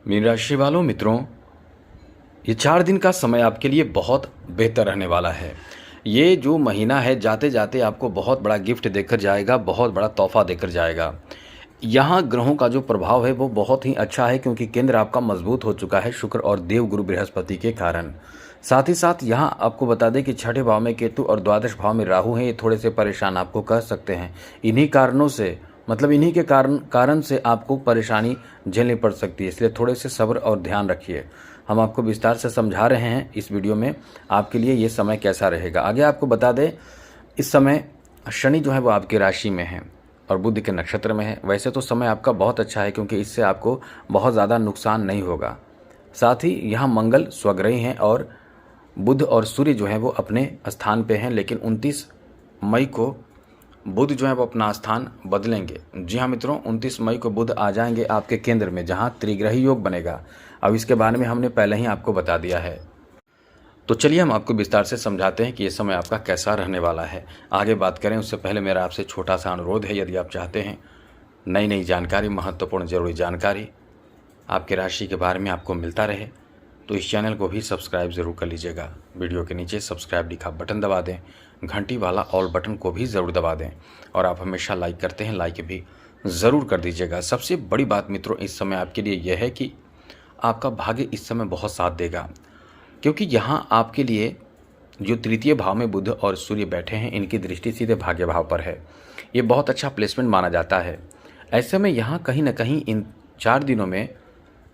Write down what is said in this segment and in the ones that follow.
Mean राशि वालों मित्रों, ये 4 दिन का समय आपके लिए बहुत बेहतर रहने वाला है। ये जो महीना है जाते जाते आपको बहुत बड़ा गिफ्ट देकर जाएगा, बहुत बड़ा तोहफा देकर जाएगा। यहाँ ग्रहों का जो प्रभाव है वो बहुत ही अच्छा है, क्योंकि केंद्र आपका मजबूत हो चुका है शुक्र और देव गुरु बृहस्पति के कारण। साथ ही साथ यहाँ आपको बता दें कि छठे भाव में केतु और द्वादश भाव में राहु हैं। ये थोड़े से परेशान आपको कर सकते हैं। इन्हीं कारणों से इन्हीं के कारण से आपको परेशानी झेलनी पड़ सकती है, इसलिए थोड़े से सब्र और ध्यान रखिए। हम आपको विस्तार से समझा रहे हैं इस वीडियो में आपके लिए ये समय कैसा रहेगा। आगे आपको बता दें, इस समय शनि जो है वो आपकी राशि में है और बुध के नक्षत्र में है। वैसे तो समय आपका बहुत अच्छा है, क्योंकि इससे आपको बहुत ज़्यादा नुकसान नहीं होगा। साथ ही यहाँ मंगल स्वग्रही हैं और बुध और सूर्य जो है वो अपने स्थान पे हैं, लेकिन 29 मई को बुध जो है वो अपना स्थान बदलेंगे। जी हाँ मित्रों, 29 मई को बुध आ जाएंगे आपके केंद्र में, जहाँ त्रिग्रही योग बनेगा। अब इसके बारे में हमने पहले ही आपको बता दिया है, तो चलिए हम आपको विस्तार से समझाते हैं कि ये समय आपका कैसा रहने वाला है। आगे बात करें उससे पहले मेरा आपसे छोटा सा अनुरोध है, यदि आप चाहते हैं नई जानकारी, महत्वपूर्ण जरूरी जानकारी आपके राशि के बारे में आपको मिलता रहे, तो इस चैनल को भी सब्सक्राइब ज़रूर कर लीजिएगा। वीडियो के नीचे सब्सक्राइब लिखा बटन दबा दें, घंटी वाला ऑल बटन को भी ज़रूर दबा दें, और आप हमेशा लाइक करते हैं, लाइक भी ज़रूर कर दीजिएगा। सबसे बड़ी बात मित्रों इस समय आपके लिए यह है कि आपका भाग्य इस समय बहुत साथ देगा, क्योंकि यहाँ आपके लिए जो तृतीय भाव में बुध और सूर्य बैठे हैं, इनकी दृष्टि सीधे भाग्य भाव पर है। ये बहुत अच्छा प्लेसमेंट माना जाता है। ऐसे में यहाँ कहीं ना कहीं इन 4 दिनों में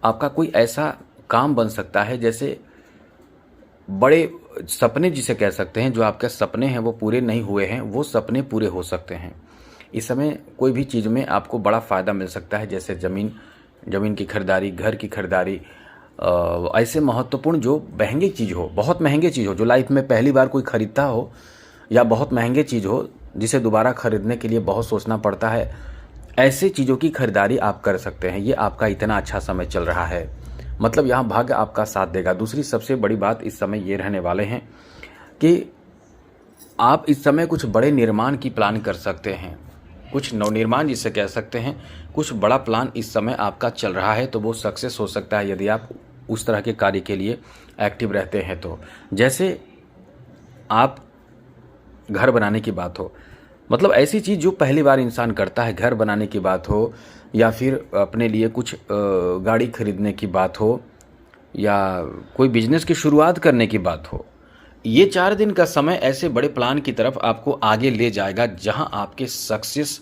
आपका कोई ऐसा काम बन सकता है, जैसे बड़े सपने जिसे कह सकते हैं, जो आपके सपने हैं वो पूरे नहीं हुए हैं, वो सपने पूरे हो सकते हैं। इस समय कोई भी चीज़ में आपको बड़ा फ़ायदा मिल सकता है, जैसे ज़मीन की खरीदारी, घर की खरीदारी, ऐसे महत्वपूर्ण जो महंगी चीज़ हो, बहुत महंगी चीज़ हो, जो लाइफ में पहली बार कोई खरीदता हो, या बहुत महंगी चीज़ हो जिसे दोबारा खरीदने के लिए बहुत सोचना पड़ता है, ऐसे चीज़ों की खरीदारी आप कर सकते हैं। ये आपका इतना अच्छा समय चल रहा है, मतलब यहाँ भाग्य आपका साथ देगा। दूसरी सबसे बड़ी बात इस समय ये रहने वाले हैं कि आप इस समय कुछ बड़े निर्माण की प्लान कर सकते हैं, कुछ नवनिर्माण जिसे कह सकते हैं। कुछ बड़ा प्लान इस समय आपका चल रहा है, तो वो सक्सेस हो सकता है यदि आप उस तरह के कार्य के लिए एक्टिव रहते हैं। तो जैसे आप घर बनाने की बात हो, मतलब ऐसी चीज़ जो पहली बार इंसान करता है, घर बनाने की बात हो, या फिर अपने लिए कुछ गाड़ी खरीदने की बात हो, या कोई बिजनेस की शुरुआत करने की बात हो, ये 4 दिन का समय ऐसे बड़े प्लान की तरफ आपको आगे ले जाएगा, जहां आपके सक्सेस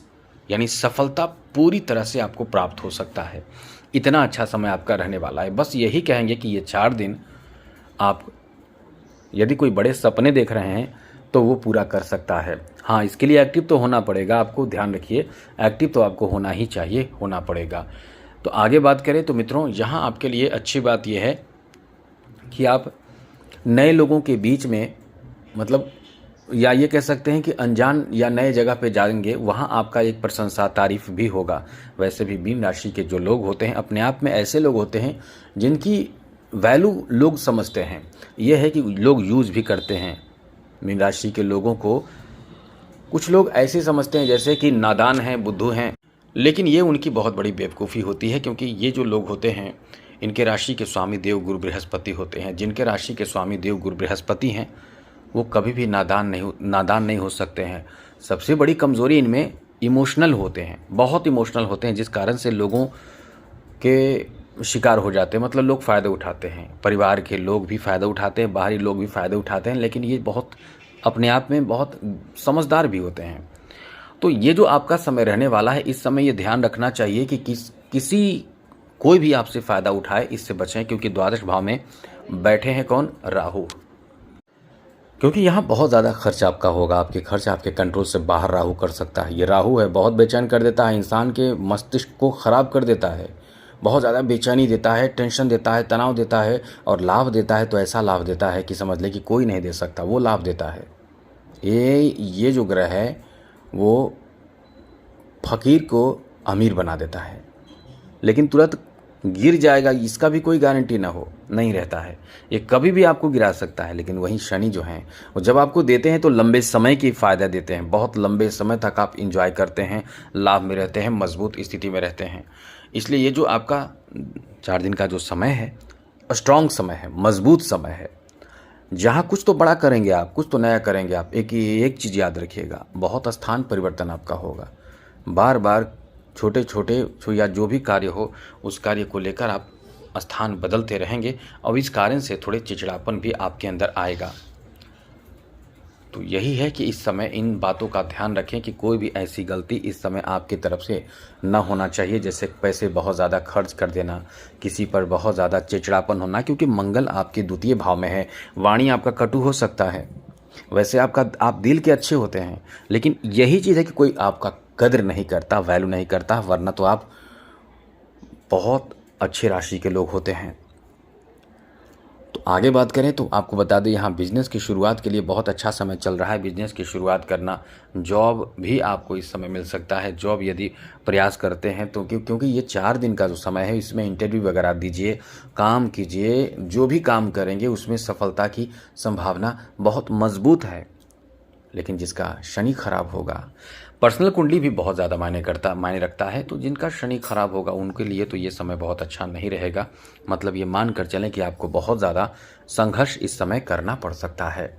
यानी सफलता पूरी तरह से आपको प्राप्त हो सकता है। इतना अच्छा समय आपका रहने वाला है। बस यही कहेंगे कि ये 4 दिन आप यदि कोई बड़े सपने देख रहे हैं तो वो पूरा कर सकता है। हाँ, इसके लिए एक्टिव तो होना पड़ेगा, आपको ध्यान रखिए, एक्टिव तो आपको होना ही चाहिए, होना पड़ेगा। तो आगे बात करें तो मित्रों, यहाँ आपके लिए अच्छी बात यह है कि आप नए लोगों के बीच में, मतलब या ये कह सकते हैं कि अनजान या नए जगह पे जाएंगे, वहाँ आपका एक प्रशंसा तारीफ भी होगा। वैसे भी मीन राशि के जो लोग होते हैं अपने आप में ऐसे लोग होते हैं जिनकी वैल्यू लोग समझते हैं। ये है कि लोग यूज़ भी करते हैं मीन राशि के लोगों को। कुछ लोग ऐसे समझते हैं जैसे कि नादान हैं, बुद्धू हैं, लेकिन ये उनकी बहुत बड़ी बेवकूफ़ी होती है, क्योंकि ये जो लोग होते हैं इनके राशि के स्वामी देव गुरु बृहस्पति होते हैं। जिनके राशि के स्वामी देव गुरु बृहस्पति हैं वो कभी भी नादान नहीं हो सकते हैं। सबसे बड़ी कमज़ोरी इनमें इमोशनल होते हैं, बहुत इमोशनल होते हैं, जिस कारण से लोगों के शिकार हो जाते हैं। मतलब लोग फ़ायदा उठाते हैं, परिवार के लोग भी फ़ायदा उठाते हैं, बाहरी लोग भी फ़ायदा उठाते हैं, लेकिन ये बहुत अपने आप में बहुत समझदार भी होते हैं। तो ये जो आपका समय रहने वाला है, इस समय ये ध्यान रखना चाहिए कि कोई भी आपसे फ़ायदा उठाए, इससे बचें, क्योंकि द्वादश भाव में बैठे हैं कौन? राहु। क्योंकि यहाँ बहुत ज़्यादा खर्च आपका होगा, आपके खर्च आपके कंट्रोल से बाहर राहु कर सकता है। ये राहु है, बहुत बेचैन कर देता है, इंसान के मस्तिष्क को ख़राब कर देता है, बहुत ज़्यादा बेचैनी देता है, टेंशन देता है, तनाव देता है, और लाभ देता है तो ऐसा लाभ देता है कि समझ ले कि कोई नहीं दे सकता, वो लाभ देता है। ये जो ग्रह है वो फकीर को अमीर बना देता है, लेकिन तुरंत गिर जाएगा इसका भी कोई गारंटी ना हो, नहीं रहता है। ये कभी भी आपको गिरा सकता है। लेकिन वहीं शनि जो हैं वो जब आपको देते हैं तो लंबे समय की फ़ायदा देते हैं, बहुत लंबे समय तक आप इंजॉय करते हैं, लाभ में रहते हैं, मजबूत स्थिति में रहते हैं। इसलिए ये जो आपका 4 दिन का जो समय है, स्ट्रॉन्ग समय है, मजबूत समय है, जहाँ कुछ तो बड़ा करेंगे आप, कुछ तो नया करेंगे आप। एक चीज़ याद रखिएगा, बहुत स्थान परिवर्तन आपका होगा। बार बार छोटे छोटे या जो भी कार्य हो, उस कार्य को लेकर आप स्थान बदलते रहेंगे और इस कारण से थोड़े चिड़चिड़ापन भी आपके अंदर आएगा। तो यही है कि इस समय इन बातों का ध्यान रखें कि कोई भी ऐसी गलती इस समय आपकी तरफ से न होना चाहिए, जैसे पैसे बहुत ज़्यादा खर्च कर देना, किसी पर बहुत ज़्यादा चिड़चिड़ापन होना, क्योंकि मंगल आपके द्वितीय भाव में है। वाणी आपका कटु हो सकता है, वैसे आप दिल के अच्छे होते हैं, लेकिन यही चीज़ है कि कोई आपका कदर नहीं करता, वैल्यू नहीं करता, वरना तो आप बहुत अच्छे राशि के लोग होते हैं। तो आगे बात करें तो आपको बता दें, यहाँ बिजनेस की शुरुआत के लिए बहुत अच्छा समय चल रहा है। बिजनेस की शुरुआत करना, जॉब भी आपको इस समय मिल सकता है। जॉब यदि प्रयास करते हैं तो क्योंकि ये 4 दिन का जो समय है, इसमें इंटरव्यू वगैरह दीजिए, काम कीजिए, जो भी काम करेंगे उसमें सफलता की संभावना बहुत मजबूत है। लेकिन जिसका शनि खराब होगा, पर्सनल कुंडली भी बहुत ज़्यादा मायने रखता है, तो जिनका शनि खराब होगा उनके लिए तो ये समय बहुत अच्छा नहीं रहेगा। मतलब ये मान कर चलें कि आपको बहुत ज़्यादा संघर्ष इस समय करना पड़ सकता है।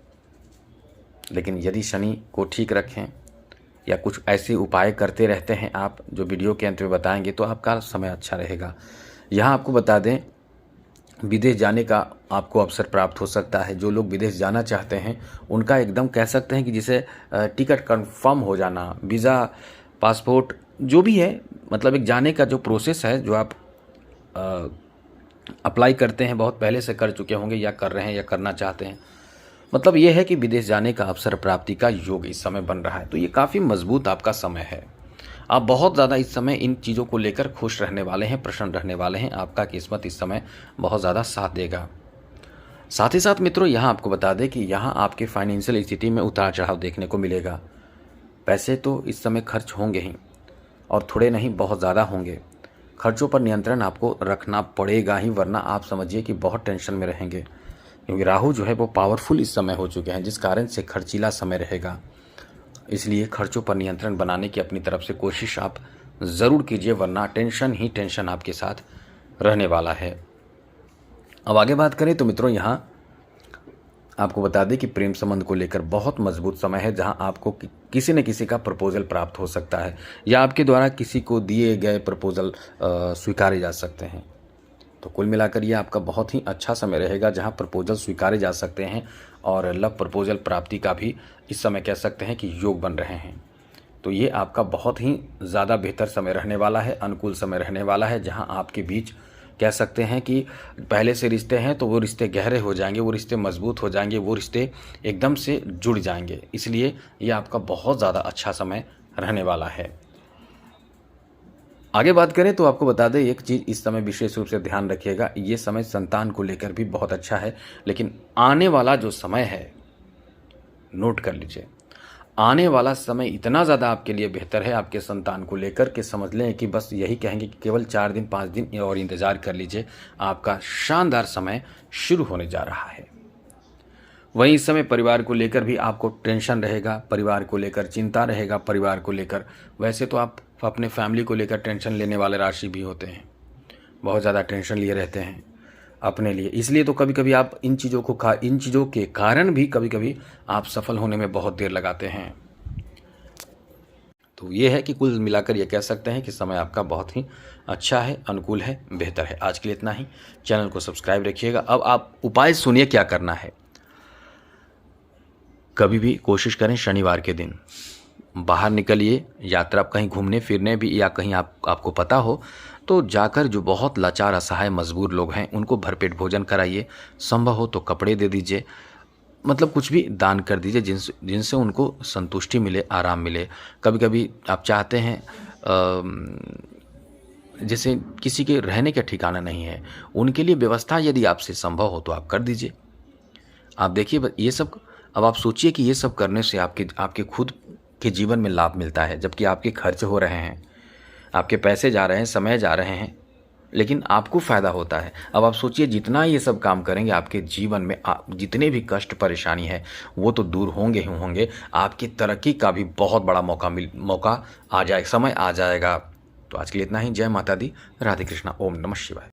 लेकिन यदि शनि को ठीक रखें या कुछ ऐसे उपाय करते रहते हैं आप, जो वीडियो के अंत में बताएंगे, तो आपका समय अच्छा रहेगा। यहाँ आपको बता दें, विदेश जाने का आपको अवसर प्राप्त हो सकता है। जो लोग विदेश जाना चाहते हैं उनका एकदम कह सकते हैं कि जिसे टिकट कंफर्म हो जाना, वीज़ा, पासपोर्ट जो भी है, मतलब एक जाने का जो प्रोसेस है, जो आप अप्लाई करते हैं, बहुत पहले से कर चुके होंगे या कर रहे हैं या करना चाहते हैं, मतलब ये है कि विदेश जाने का अवसर प्राप्ति का योग इस समय बन रहा है। तो ये काफ़ी मजबूत आपका समय है। आप बहुत ज़्यादा इस समय इन चीज़ों को लेकर खुश रहने वाले हैं, प्रसन्न रहने वाले हैं। आपका किस्मत इस समय बहुत ज़्यादा साथ देगा। साथ ही साथ मित्रों, यहाँ आपको बता दें कि यहाँ आपके फाइनेंशियल स्थिति में उतार चढ़ाव देखने को मिलेगा। पैसे तो इस समय खर्च होंगे ही, और थोड़े नहीं बहुत ज़्यादा होंगे। खर्चों पर नियंत्रण आपको रखना पड़ेगा ही, वरना आप समझिए कि बहुत टेंशन में रहेंगे, क्योंकि राहु जो है वो पावरफुल इस समय हो चुके हैं, जिस कारण से खर्चीला समय रहेगा। इसलिए खर्चों पर नियंत्रण बनाने की अपनी तरफ से कोशिश आप ज़रूर कीजिए, वरना टेंशन ही टेंशन आपके साथ रहने वाला है। अब आगे बात करें तो मित्रों, यहाँ आपको बता दें कि प्रेम संबंध को लेकर बहुत मजबूत समय है, जहां आपको किसी न किसी का प्रपोजल प्राप्त हो सकता है, या आपके द्वारा किसी को दिए गए प्रपोजल स्वीकारे जा सकते हैं। तो कुल मिलाकर ये आपका बहुत ही अच्छा समय रहेगा, जहां प्रपोजल स्वीकारे जा सकते हैं और लव प्रपोजल प्राप्ति का भी इस समय कह सकते हैं कि योग बन रहे हैं। तो ये आपका बहुत ही ज़्यादा बेहतर समय रहने वाला है, अनुकूल समय रहने वाला है, जहां आपके बीच कह सकते हैं कि पहले से रिश्ते हैं तो वो रिश्ते गहरे हो जाएंगे, वो रिश्ते मजबूत हो जाएंगे, वो रिश्ते एकदम से जुड़ जाएंगे। इसलिए ये आपका बहुत ज़्यादा अच्छा समय रहने वाला है। आगे बात करें तो आपको बता दें, एक चीज़ इस समय विशेष रूप से ध्यान रखिएगा, ये समय संतान को लेकर भी बहुत अच्छा है। लेकिन आने वाला जो समय है, नोट कर लीजिए, आने वाला समय इतना ज़्यादा आपके लिए बेहतर है आपके संतान को लेकर के समझ लें कि बस यही कहेंगे कि केवल 4 दिन 5 दिन और इंतज़ार कर लीजिए, आपका शानदार समय शुरू होने जा रहा है। वहीं इस समय परिवार को लेकर भी आपको टेंशन रहेगा, परिवार को लेकर चिंता रहेगा, परिवार को लेकर, वैसे तो आप अपने फैमिली को लेकर टेंशन लेने वाले राशि भी होते हैं, बहुत ज़्यादा टेंशन लिए रहते हैं अपने लिए। इसलिए तो कभी कभी आप इन चीज़ों के कारण भी कभी कभी आप सफल होने में बहुत देर लगाते हैं। तो ये है कि कुल मिलाकर ये कह सकते हैं कि समय आपका बहुत ही अच्छा है, अनुकूल है, बेहतर है। आज के लिए इतना ही। चैनल को सब्सक्राइब रखिएगा। अब आप उपाय सुनिए क्या करना है। कभी भी कोशिश करें शनिवार के दिन बाहर निकलिए, यात्रा कहीं घूमने फिरने भी, या कहीं आपको पता हो तो जाकर जो बहुत लाचार असहाय मजबूर लोग हैं उनको भरपेट भोजन कराइए। संभव हो तो कपड़े दे दीजिए, मतलब कुछ भी दान कर दीजिए जिनसे उनको संतुष्टि मिले, आराम मिले। कभी कभी आप चाहते हैं जैसे किसी के रहने का ठिकाना नहीं है, उनके लिए व्यवस्था यदि आपसे संभव हो तो आप कर दीजिए। आप देखिए ये सब, अब आप सोचिए कि ये सब करने से आपके खुद के जीवन में लाभ मिलता है, जबकि आपके खर्च हो रहे हैं, आपके पैसे जा रहे हैं, समय जा रहे हैं, लेकिन आपको फ़ायदा होता है। अब आप सोचिए जितना ये सब काम करेंगे, आपके जीवन में जितने भी कष्ट परेशानी है वो तो दूर होंगे ही होंगे। आपकी तरक्की का भी बहुत बड़ा मौका आ जाएगा, समय आ जाएगा। तो आज के लिए इतना ही। जय माता दी, राधे कृष्णा, ओम नमः शिवाय।